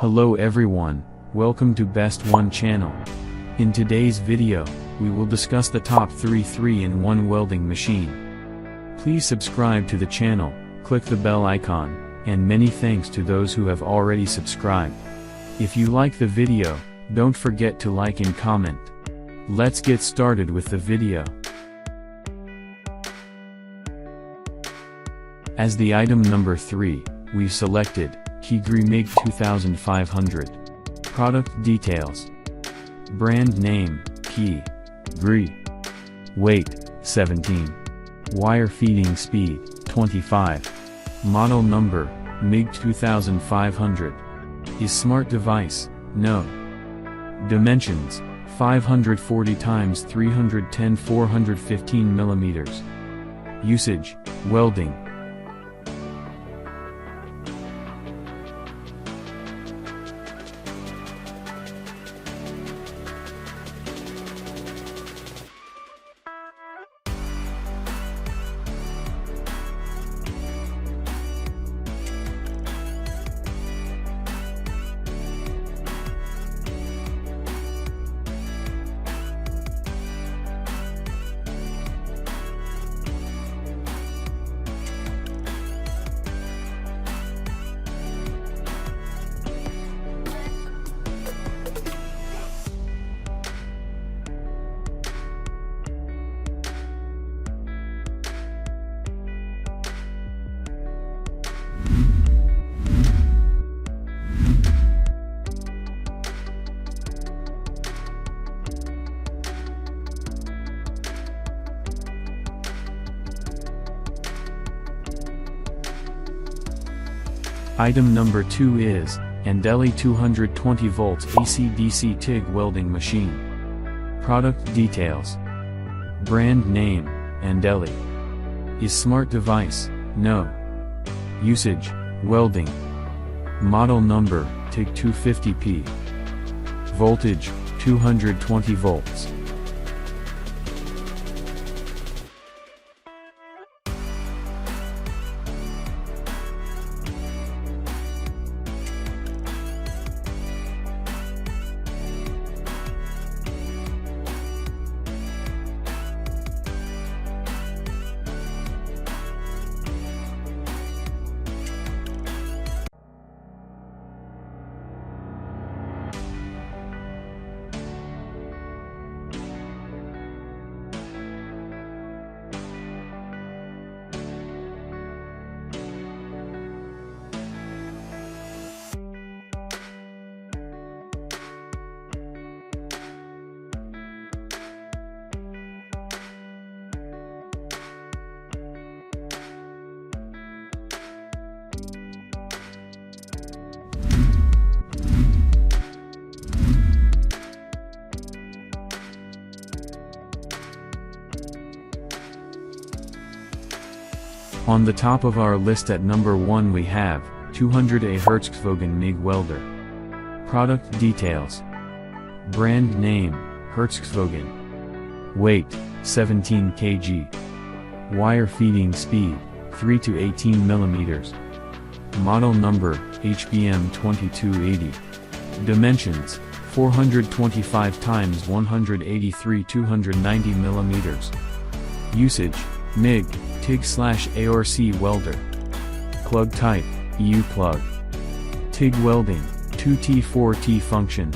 Hello everyone, welcome to Best One channel. In today's video, we will discuss the top 3 3-in-1 welding machine. Please subscribe to the channel, click the bell icon, and many thanks to those who have already subscribed. If you like the video, don't forget to like and comment. Let's get started with the video. As the item number 3, we've selected Tig MIG 2500. Product details. Brand name, Tig. Weight, 17. Wire feeding speed, 25. Model number, MIG 2500. Is smart device? No. Dimensions, 540 x 310 415 millimeters. Usage, welding. Item number 2 is Andeli 220 volts AC/DC Tig welding machine. Product details. Brand name, Andeli. Is smart device? No. Usage, welding. Model number, Tig 250P. Voltage, 220 volts. On the top of our list at number 1 we have 200A HOMOGENIZE MIG welder. Product details. Brand name, HOMOGENIZE. Weight, 17 kg. Wire feeding speed, 3 to 18 millimeters. Model number, HBM 2280. Dimensions, 425 x 183 290 millimeters. Usage, MIG, Tig/ARC welder. Plug type, EU plug. Tig welding, 2T4T function.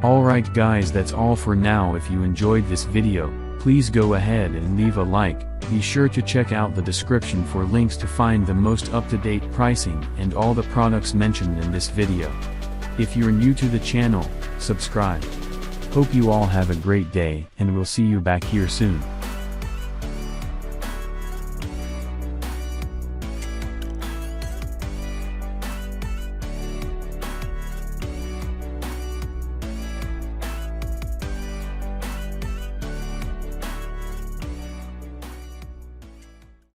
Alright guys, that's all for now. If you enjoyed this video, please go ahead and leave a like, Be sure to check out the description for links to find the most up-to-date pricing and all the products mentioned in this video. If you're new to the channel, subscribe. Hope you all have a great day and we'll see you back here soon.